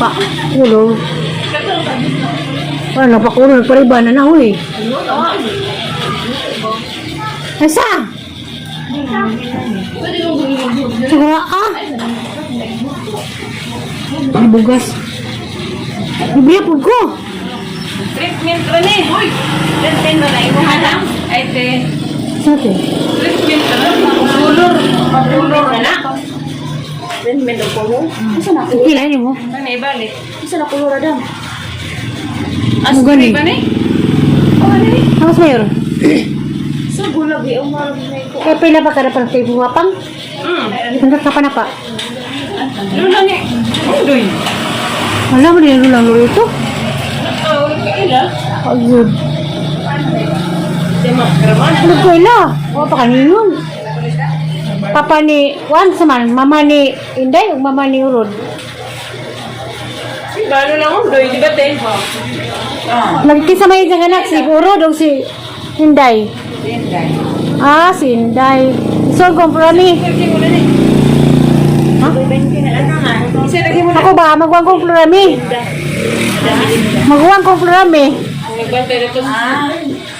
Nagpakulor. Wala, nagpakulor. Pariba na na, huy. Asa? Sara, Ay, bugas. Bibili po ko. Treatment ko ni. Uy! Treatment na imuha lang. Ay, te. Sate? Treatment ka na. Pagulor na na. Treatment ang kulor. Isa na kulor. Kila ini mo? Ano ibalik? Isa na kulor adam. Ano gani? Ba ni? Oh, ano ni? Hamas mayor? Sa gulagi ang marami na ito. Kaya pila pa kada pang tayo buwapang? Hanggang ka pa na pa. Lula ni. Uy! Wala mo din lulang lulo ito? Oh, kaila. Ayun. Tema, karaman. Ano ko ila? O pa kaninyon. Papa ni Juan saman, mama ni Inday o mama ni Urod. Balo lang ang doy, di ba te? Nagkisa may isang anak si Urod o si Inday. Ah, si Inday. So, komprami. Ha? Isa lagi mo na. Ako ba? Magwang komprami. Magwang komprami. Nagbantay na to.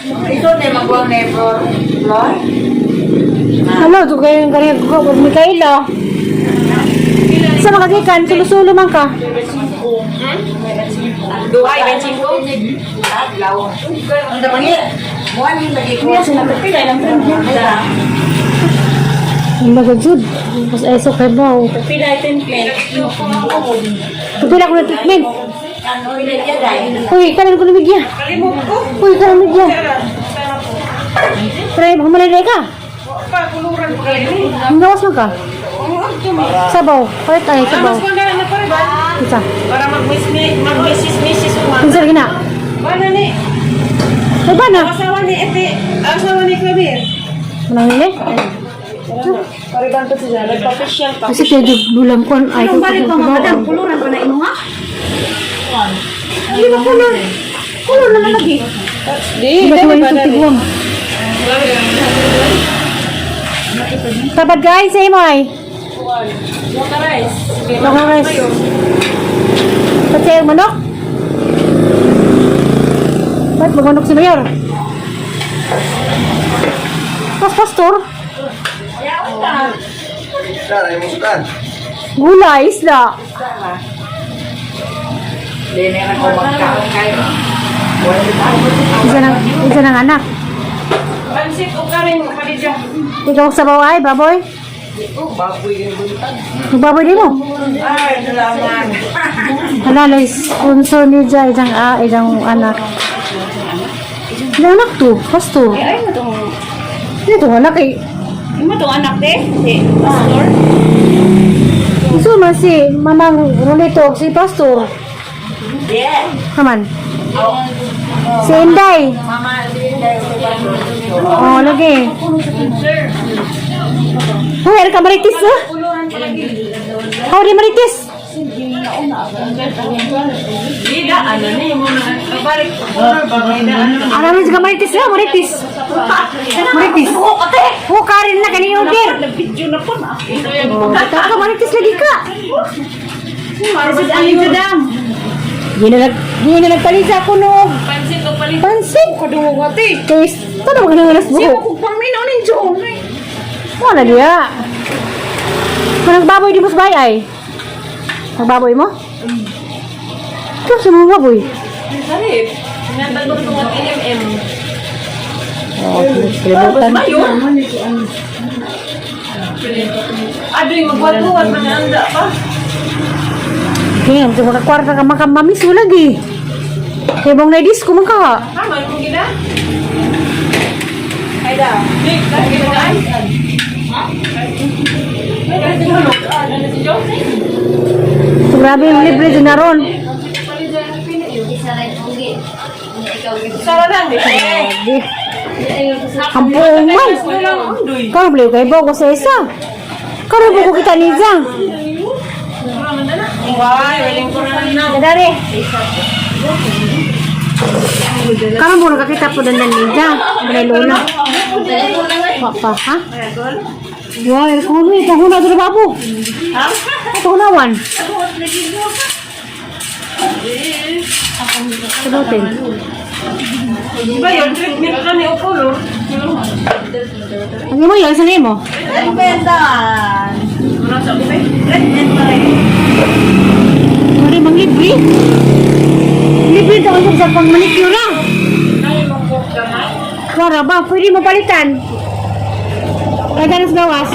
Ito na magwang neighbor. Lord? Hello, ito kayo yung kanina ko. Mikaela. Sa makagikan, sulo-sulo man ka. Duhay, bensin ko. Ang dapat niya. Buwan yung lagi ko. Pinapipilay ng printer. Ang magagod. Mas eso kay Bao. Pinapilay treatment. Pagpila ko na treatment. Ano, ilagyan dahil. Uy, kanan ko na bigyan. Kalimot ko. Uy, kanan bigyan. Try, mamalay ka. Kuluran ko kayo ni. Ang gawas mo ka. Sabaw. Palit tayo, sabaw. Mas magana na pa rin ba? Isa. Para mag-misis umang. Pinsa lagi na. Bana ni. Ay ba na? Asawa ni Ete. Asawa ni Claver. Manang hili? Pariban to siya. Nagpa-facial pa. Kasi tayo lulang ko. Ay, kung Balik pa mga madam. Kuluran pa na imo ha? Hindi ba kulur? Kulur naman lagi. Di, Di ba tuwa yung tugtugwang? Tapad guys, sa imo ay. Water rice. Local rice. Pati yung manok? Ba't magmanok si Mayor? Pastor? Cara, ay musukan. Gulay, isla. Hindi na ako magkaon kayo. Isa ng anak. Pansit o karin mo kalidya. Ikaw sa baway, baboy? Baboy yung buntag. Baboy din mo? Ay, salamat. Halala, sponsor ni Jai, isang anak. Isang anak to, pastor. Ay, mo itong... Ito, anak eh. Mo itong anak te? Si Pastor? Gusto man si Mamang Rolito, si pastor. Yeah. Kaman. Si Inday. Mama, Linday. Oh, lagi. Hoy, ada ka maritis ah? How di maritis? Lida, ano ni mo na kabalik. Ano rin ka maritis ah? Maritis. Maritis. Oh, karin na kani order. Video na po na. Oh, bitaw ka maritis lagi ka. Pansit ang idadam. Di na nagpalisa ko no. Pansit o palit. Pansin. Kadungog ati. Case, tanong ka na ngalas Siya buhok. ko paminaw ni John. Wala dia. Kung nagbaboy di mo sa bayay. Nagbaboy mo? Ito sa mga baboy. Sarip. Nandang ko ng NMM. Oh, kalibutan. Mayon. Adoy, magwatuwat na anda pa. Kaya, kung makakwarta ka makamamis mo lagi. Kaya bang na-disco man ka. Tama, ano mo gina? Ay da. Nick, lagi mo na ay. Ha? Ay, kasi tinulog. Ano si John? So, grabe yung libre din na ron. Sara lang, di. Grabe. Kampungan. Kau beli kay Bo ko sa isa. Karo ko kita niya. Why? Waling ko na. Dari. Karo mo nakakita po dan niya. May lola. Papa, ha? Wow, kung ano ito, huna ito na babu. Ha? Ito hunawan. Sabutin. Diba yun? Treatment ka ni Opolo. Ang imo yun, saan mo? Treatmentan. Ano sa ube? Treatment pa rin. Mari mang libre. Libre ito kasi sa pang manicure lang. Wala ba? Pwede mo palitan. Kaya sa gawas.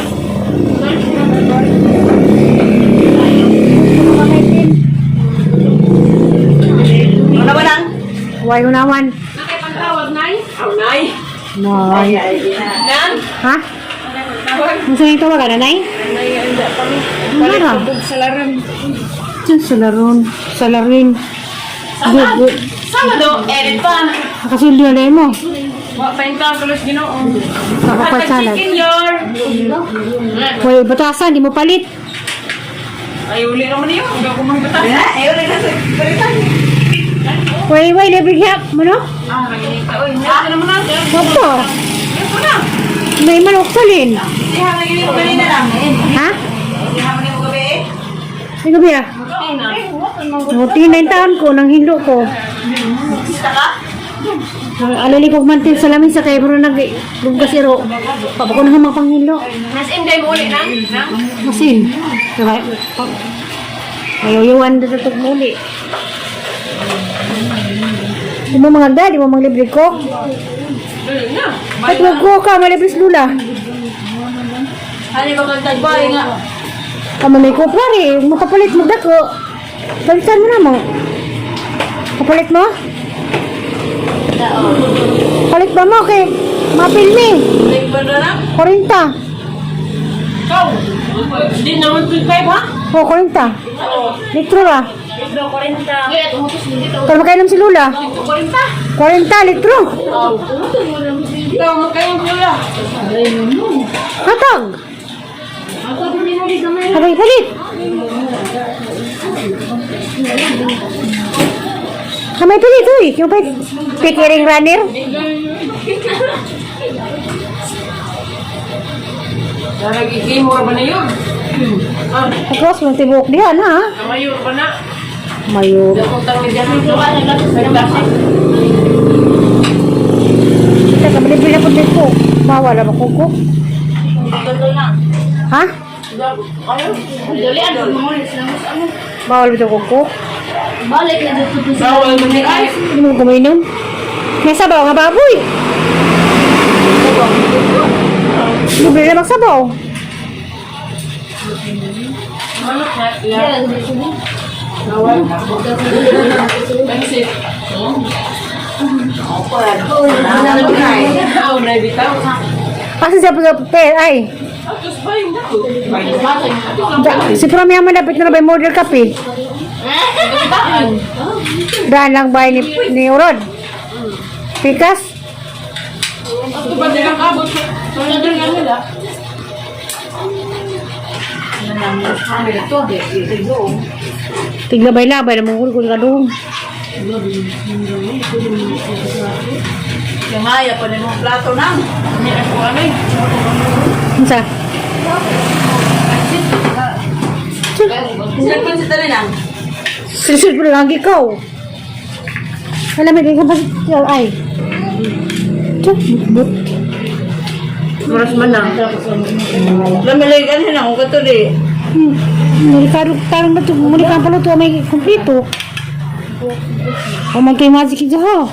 Ano ba lang? Huwag mo naman. Nakipagtawag, Nay? Oh, Nay. Nay. Nan? Ha? Ang saan ito wag, nanay? Nay, anda kami. Ano ba? Pagod sa laran. Diyan sa laron. Sa larin. Good. Sabado, edit pa. Nakasilyo na mo. Wa pa yung kakulos ginoo. Nakapat salad. Chicken yor. Huwag batasan, di mo palit. Ay, uli naman yun. Hindi ako magbatas. Ayaw na kasi. Balitan. Huwag libre hap mo no? Ah, naginita. Uy, nasa naman natin. Opo. Yan po na. May manok salin. Hindi ha, nagiging mo kanina lang. Ha? Hindi ha, mo gabi eh. Sige biya. Okay na. Muti na yung taon ko, nang hindo ko. Sista ka? Alali ko mantin sa lamin sa kayo, pero nag-lugas iro. Papa ko na hamang panghilo. Nas enjoy mo ulit na. Masin. Diba? Mayuyuan dito ito muli. Di mo mga agda, di mo mga libre ko. Na. At wag ko ka, malibre si Lula. Ano ba kang tagbay nga? Kama may kupra rin, makapalit mo dako. Palitan mo na mo. Kapalit mo? Palit ba mo kay mapilmi? Balik ba na lang? 40. Ikaw. Hindi naman 25 ha? O, 40. Litro ba? Ito, 40. Kaya makainom si Lula. 40 litro. Ikaw, magkayong pula. Hatag. Habay palit. Kamay palit, uy. Yung pa pikiring runner. Nagiging mo ba na yun? Ah, Tapos, yung tibok diyan, ha? mayor ba na? Mayo. Kung tawag dyan, nagdasik. Kita ka, malibili na po dito. Bawal na makuko. Ha? Bawal ba ito kuko? Bawal mo ni ay. Hindi mo kuminom. May sabaw nga baboy. Libre na magsabaw. Manok na. Yan. Bawal. Pansit. Oo, naibitaw. Kasi siya pa ay. Tapos ba yung dako? Si Promia malapit na ba yung model kape? Daan lang ba ni Urod? Pikas? Ito ba nilang kabot? Tulad ng ano nila? Tiglabay-labay na mong kulkul ka doon. Yung haya pa rin mong plato nang. May ako ano eh. Isa. Saan si tali lang? Susunod mo lang ikaw. Alam mo, ikaw ba ay? Tiyo, but. Maras man lang. Lamilay ka rin ako kato di. Karong na ito, muli ka pala ito, may kumpleto. O magkay-magic ito ha.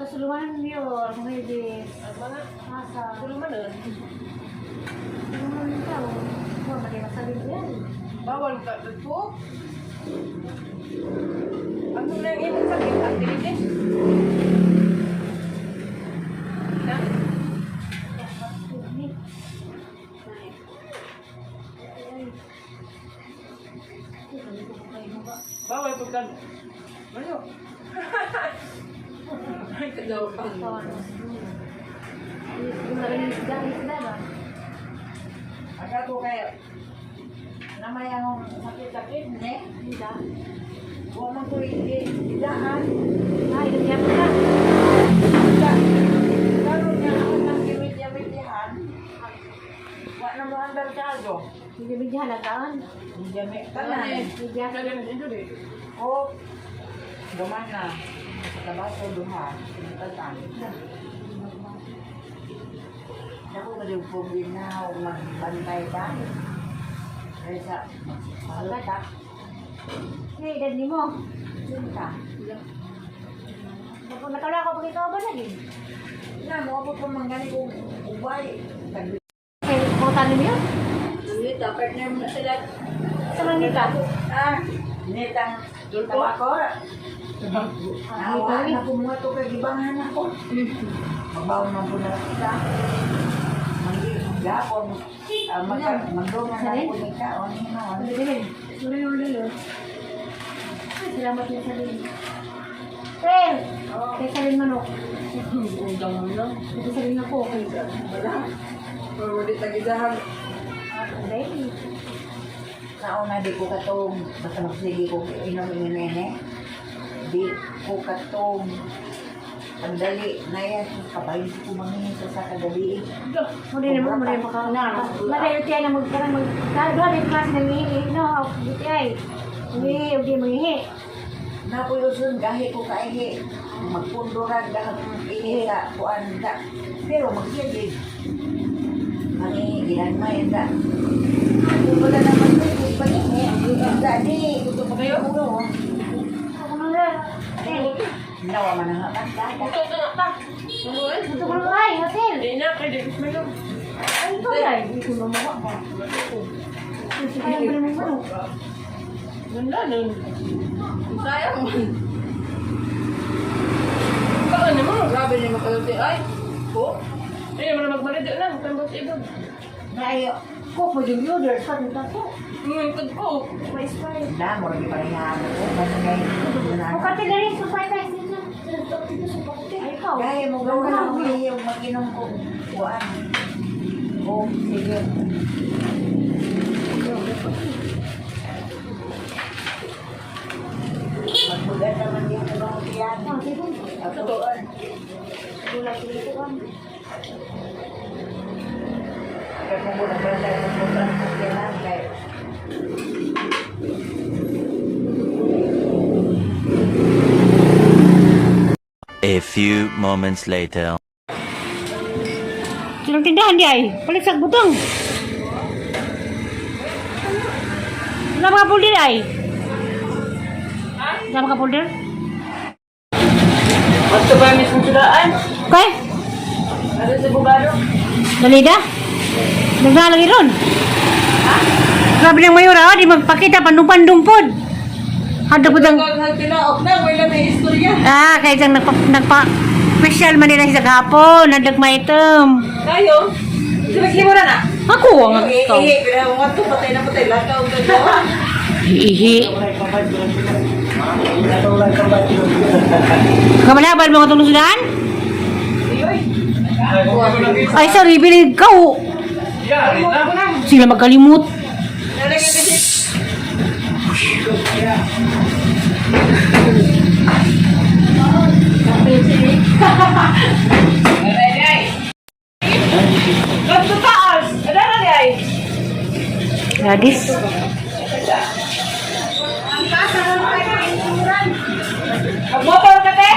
Kasuluman niyo, may di masa. Kasuluman niyo. Bawal ka dito. Ano na yung ibig sabihin? Activities? Bawal pagka... Ano? Ay, kadaw pa. Agad ko kayo. Namay ang sakit-sakit, ne? Hindi. Huwag man ko idahan. Ay, ganyan ka. Karoon niya ako ng kimit-yamitihan. Huwag na mo handal kado. Hindi bigyan na taon. Jamit ka na. Bigyan ka na. O, duman na. Sa tabaso, duha. Sinutatan. Ako na yung pumina o magbantay ka. Kaya sa mahalata. Hey, edad ni mo. Sinta. Nakala ko pag ikaw ba na din? Na, mo ako pamangani kong ubay. Okay, pumunta niyo yun? Nita, partner mo na sila. Sa Manila. Nitang tabako. Awa na po mga ito kagibangan ako. Mabaw na po na kita. Gapon. Magdungan na po nita. O nino. Ano din? Ulo. Ay, salamat na sa din. Ren! Kaya sa rin manok. Undang mo lang. Ito sa rin ako. Okay. Wala. Pero di tagidahan. Ready. Nauna di ko katong. Basta magsige ko inom yung nene. Di ko katong. Ang dali na yan. Kapayin ko mangingin sa kagabi. Muli naman maka madayo tayo na magkarang doon din klase ng ihi no buti ay hindi mangihi Napuyosun gahi ko kaihi. Magpunduran dahil ihi sa kuan da. Pero magsige. Mani ginagmay da. Wala naman ko panihi. Dadi, gusto mo kayo ulo. ako na Nawa man ang hakan. ito ko lang ay hotel ay ito ay ito na mga ka ay ang naman mo Ganda nun. Sayang. Baka naman, grabe niya makaluti. Ay, po. Ay, naman magbalid lang. Tambot ibon. Nayo. ko po yung order sa nito ko Ngintod ko. may spray Damo rin pa rin ako. Basta kayo. o kati na rin sa fight guys dito ay ikaw Gaya mo gawin ako yung mag-inom ko. Kuan. O, sige. Magbugan naman yung tulong yan. Atuan. gulay dito kan Kaya kung muna ba tayo magbugan sa kailan kayo. A few moments later. silang tindahan di ay palit sa butong wala mga folder ay wala mga folder At sa bamis ng sudaan. okay Ano sa bugado? Dalida? Naglalagi ron? Ha? Grabe ng mayura, di magpakita, pandumpod. Hada po dang... Pag tinaok na, wala may istorya. Kaya dang special man nila sa gapon, nadag maitem. Kayo? Sige mo na na. Ako ang ikaw. Kaya mo ito, patay na patay. Lakaw ka gawa. Ihi. Kamalabal mga tulusudan? Ay, sorry, bilig ka. Sila magkalimut. Ganto taas! Ano na niya? Gadis. Magmotor ka, te?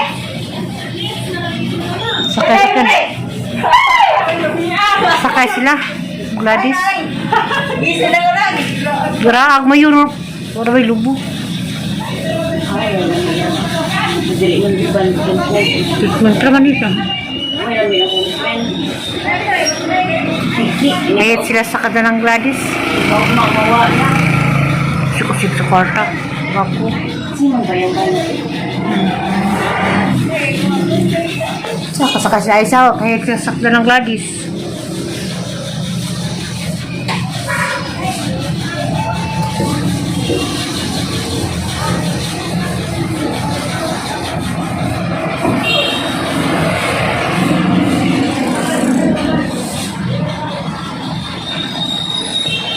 Sakay sila. Gladys. Isa na lang. Geraag mo yun. Wala may lubo. Treatment naman ito. Ngayat sila sa kada ng Gladys. Sikusip sa kwarta. Wapo. Saka si Aisaw. Ngayat sila sa kada ng Gladys.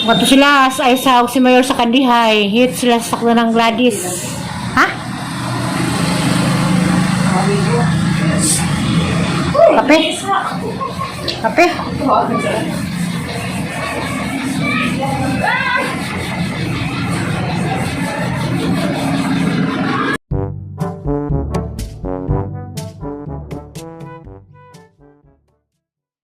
Wato sila ay sa si Mayor sa Kandihay. Hit sila sa sakto ng Gladys. Ha? Kape? Kape?